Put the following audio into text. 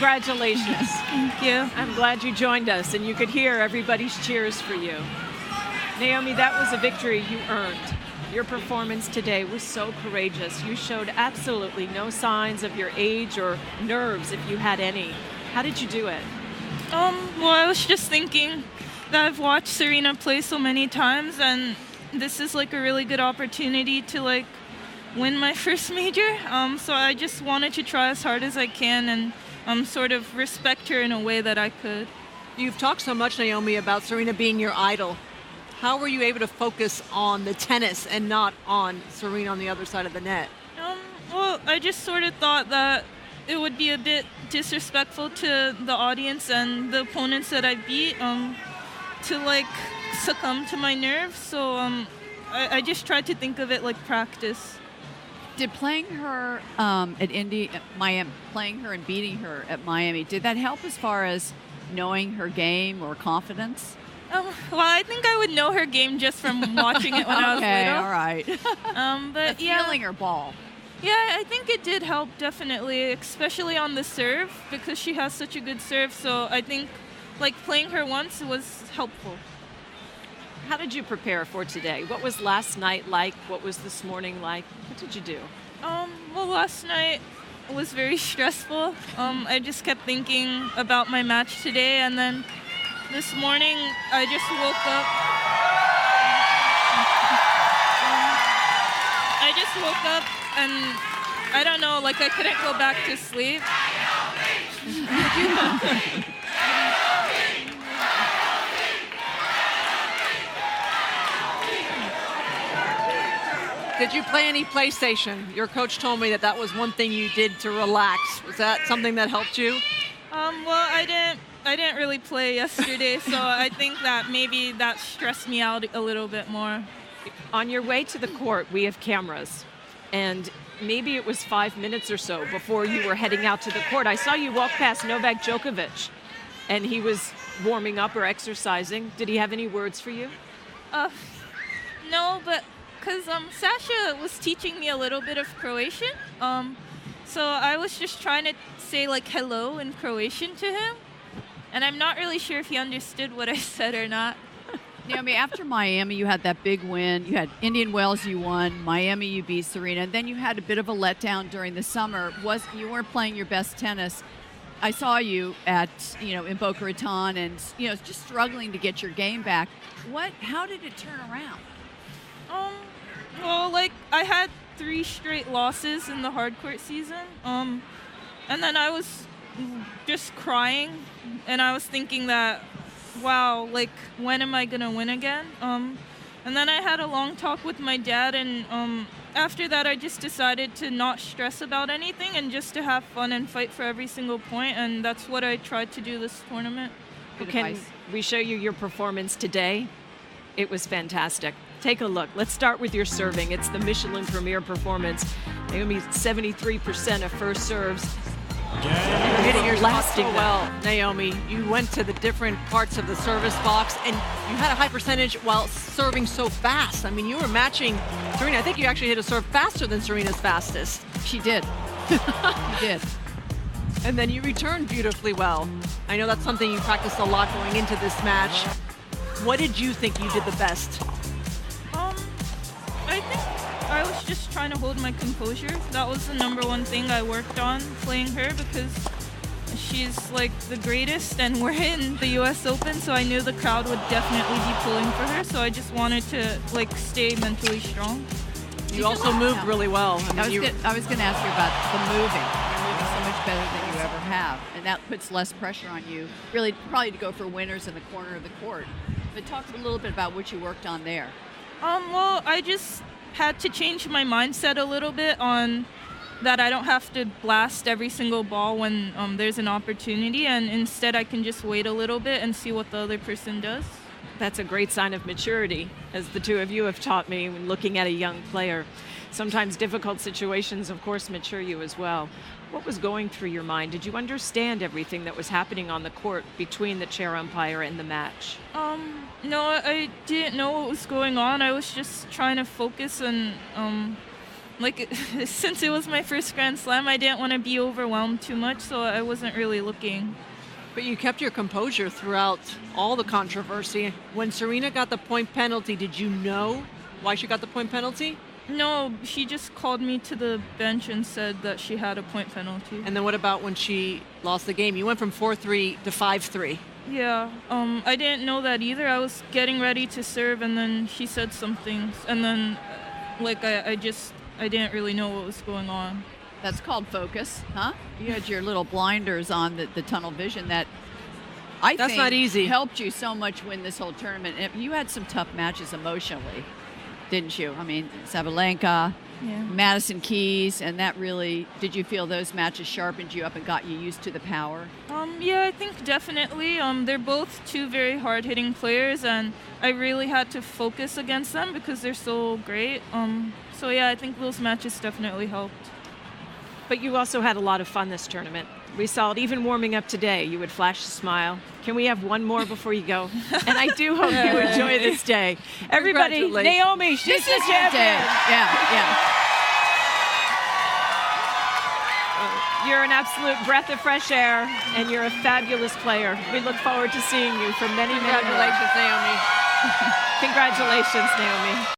Congratulations. Thank you. I'm glad you joined us and you could hear everybody's cheers for you. Naomi, that was a victory you earned. Your performance today was so courageous. You showed absolutely no signs of your age or nerves, if you had any. How did you do it? Well, I was just thinking that I've watched Serena play so many times, and this is like a really good opportunity to like win my first major. So I just wanted to try as hard as I can and sort of respect her in a way that I could. You've talked so much, Naomi, about Serena being your idol. How were you able to focus on the tennis and not on Serena on the other side of the net? Well, I just sort of thought that it would be a bit disrespectful to the audience and the opponents that I beat to like succumb to my nerves. So I just tried to think of it like practice. Did playing her at Miami, playing her and beating her at Miami, did that help as far as knowing her game or confidence? Well, I think I would know her game just from watching it when I was little. Okay, all right. But yeah, feeling her ball. Yeah, I think it did help, definitely, especially on the serve, because she has such a good serve. So I think like playing her once was helpful. How did you prepare for today? What was last night like? What was this morning like? What did you do? Well, last night was very stressful. I just kept thinking about my match today, and then this morning I just woke up. I just woke up and I don't know, like I couldn't go back to sleep. Did you play any PlayStation? Your coach told me that was one thing you did to relax. Was that something that helped you? Well, I didn't really play yesterday, so I think that maybe that stressed me out a little bit more. On your way to the court, we have cameras, and maybe it was 5 minutes or so before you were heading out to the court. I saw you walk past Novak Djokovic, and he was warming up or exercising. Did he have any words for you? No, but because Sasha was teaching me a little bit of Croatian, so I was just trying to say like hello in Croatian to him, and I'm not really sure if he understood what I said or not. Naomi, after Miami, you had that big win. You had Indian Wells, you won. Miami, you beat Serena. And then you had a bit of a letdown during the summer. You weren't playing your best tennis. I saw you in Boca Raton and, just struggling to get your game back. How did it turn around? Well, like, I had 3 straight losses in the hardcourt season. And then I was just crying. And I was thinking that, wow, like, when am I going to win again? And then I had a long talk with my dad, and after that I just decided to not stress about anything and just to have fun and fight for every single point, and that's what I tried to do this tournament. Can we show you your performance today? It was fantastic. Take a look. Let's start with your serving. It's the Michelin Premier Performance. Naomi, 73% of first serves. You're hitting your last so well, Naomi. You went to the different parts of the service box, and you had a high percentage while serving so fast. I mean, you were matching Serena. I think you actually hit a serve faster than Serena's fastest. She did. She did. And then you returned beautifully well. I know that's something you practiced a lot going into this match. What did you think you did the best? I think I was just trying to hold my composure. That was the number one thing I worked on playing her, because she's like the greatest and we're in the US Open, so I knew the crowd would definitely be pulling for her, so I just wanted to like stay mentally strong. You also moved really well. I was going to ask you about the moving. You're moving so much better than you ever have, and that puts less pressure on you, really probably to go for winners in the corner of the court. But talk a little bit about what you worked on there. Well, I just had to change my mindset a little bit on that I don't have to blast every single ball when there's an opportunity, and instead I can just wait a little bit and see what the other person does. That's a great sign of maturity, as the two of you have taught me when looking at a young player. Sometimes difficult situations, of course, mature you as well. What was going through your mind? Did you understand everything that was happening on the court between the chair umpire and the match? No, I didn't know what was going on. I was just trying to focus and like since it was my first Grand Slam, I didn't want to be overwhelmed too much, so I wasn't really looking. But you kept your composure throughout all the controversy. When Serena got the point penalty, did you know why she got the point penalty? No, she just called me to the bench and said that she had a point penalty. And then what about when she lost the game? You went from 4-3 to 5-3. Yeah, I didn't know that either. I was getting ready to serve, and then she said something, and then, like, I didn't really know what was going on. That's called focus, huh? You had your little blinders on, the tunnel vision that I That's think not easy. helped you so much win this whole tournament. You had some tough matches emotionally, didn't you? I mean, Sabalenka, Yeah. Madison Keys, and that really, did you feel those matches sharpened you up and got you used to the power? Yeah, I think definitely. They're both two very hard-hitting players, and I really had to focus against them because they're so great. So yeah, I think those matches definitely helped. But you also had a lot of fun this tournament. We saw it even warming up today. You would flash a smile. Can we have one more before you go? And I do hope you enjoy this day. Everybody, Congratulations. Naomi, she's the Your champion. day. Yeah. You're an absolute breath of fresh air, and you're a fabulous player. We look forward to seeing you for many, many more. Congratulations, Naomi. Congratulations, Naomi.